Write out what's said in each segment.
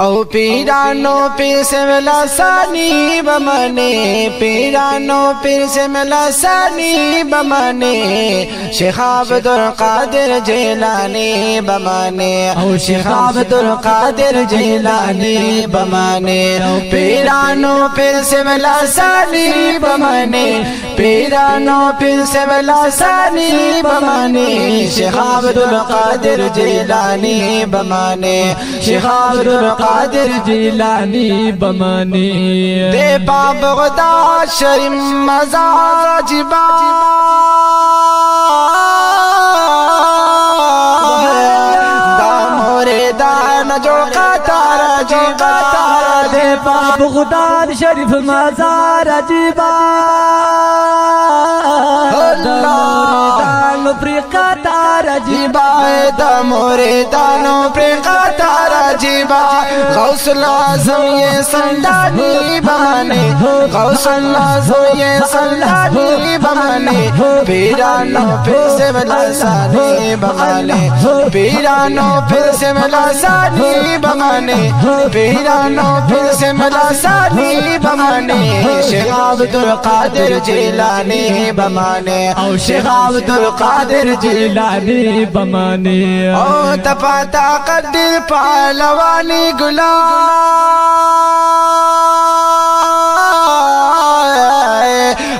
او پیرانو پیر سے ملا ثانی بمانے پیرانو پیر سے ملا ثانی بمانے شیخ عبد القادر جیلانی بمانے شیخ عبد القادر جیلانی بمانے پیرانو پیر سے ملا ثانی بمانے پیرانو پیر سے ملا ثانی بمانے شیخ عبد القادر جیلانی بمانے شیخ عبد القادر جیلانی بمانے دے باب غدا شرم مزار جبا دا مورے دان جو قطار جبا دے باب غدا شریف مزار جبا دا موریدانو پر قطار جیبا غوث العظم یہ سلطانی بمانے غوث العظم یہ سلطانی بمانے پیرانو پھر سے ملاسانی بمانے پیرانو پھر سے ملاسانی بمانے پیرانو پھر سے ملاسانی بمانے شیخ عبد القادر جیلانی بمانے شیخ عبد القادر جیلانی بمانے او تپاتا قدر پالوانی گلا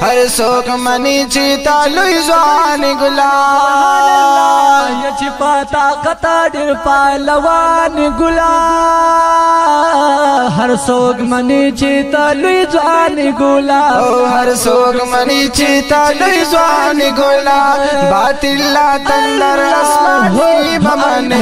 ہر سوک منی چیتا لوی زوانی گلا چھپاتا قدر پالوانی گلا ہر سوک منی چیتا لوی زوانی گلا ہر سوک منی چیتا لوی زوانی گلا باطل تندر اسمانی بمانے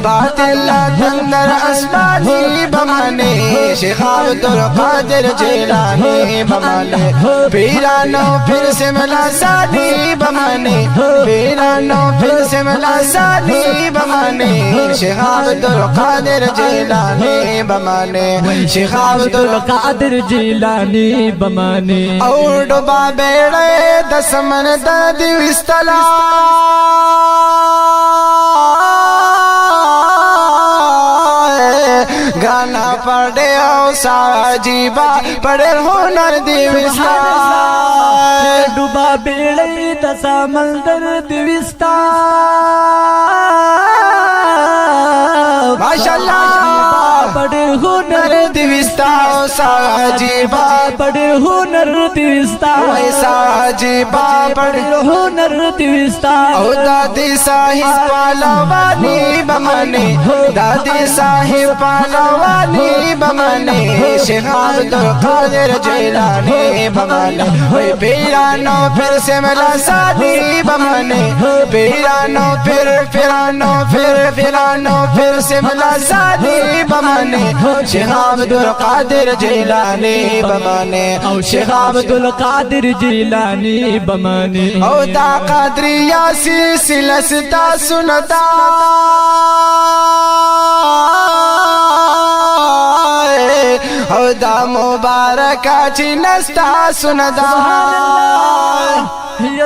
باطل تندر اسمانی بمانے شیخ عبد القادر جیلانی بمانے پیرانو پھر سے ملا ثانی بمانے پیرانو پھر سے ملا ثانی بمانے شیخ عبد القادر جیلانی بمانے شیخ عبد القادر جیلانی بمانے اور ڈبا بیڑے دسمن دادی وستلا گانا پڑے او ساجیبا پڑے ہنر دیوستا ڈوبا بیڑے دسا مندر دیوستا ماشاءاللہ پڑے ہنر دیوستا او ساجیبا پڑے ہنر دیوستا ساجیبا پڑے ہنر دیوستا او دادی صاحب پالوانی بمانے دادی صاحب پالوانی بمانے شیخ عبد القادر جیلانی بمانے پیرانو پھر سے ملا ثانی بمانے پیرانو پھر سے ملا ثانی بمانے شیخ عبد القادر جیلانی بمانے شیخ عبد القادر جیلانی بمانے او دا قادریہ سلسلہ ستا سنتا او دا مبارکہ چی نستا سندا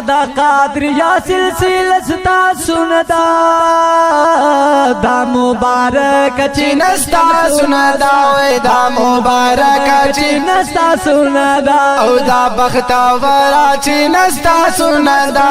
دا قادریہ سلسلہ ستا سندا دا مبارکہ چی نستا سندا دا مبارکہ چی نستا سندا او دا بختاورا چی نستا سندا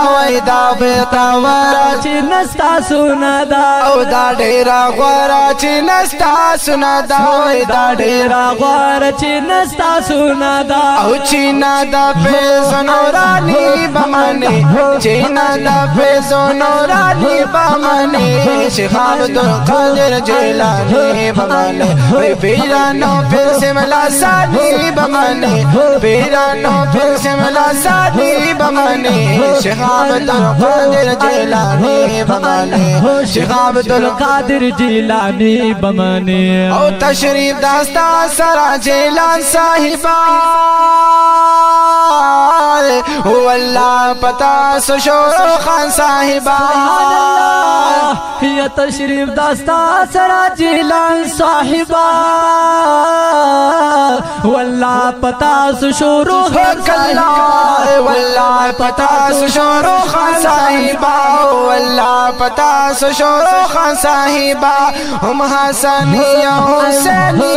دا بختاورا چی نستا سندا او دا ڈیرا غورا چی نستا سندا دا ڈیرا غورا چی نستا سندا او چینا دا پیزو نورانی بمانے چینا دا پیزو نورانی بمانے شیخ عبد القادر جیلانی بمانے پیرانو پھر سے ملا ثانی بمانے پیرانو پھر سے ملا ثانی بمانے شیخ عبد القادر جیلانی بمانے شیخ عبد القادر جیلانی بمانے او تشریف داستا سرا جیلان صاحبہ واللہ پتا سشور خان صاحبہ یا تشریف داستا سرا جیلان صاحبہ واللہ پتا سشور خان صاحبہ واللہ پتا سشور خان صاحبہ واللہ پتا سشور خان صاحبہ ہم حسنی حسینی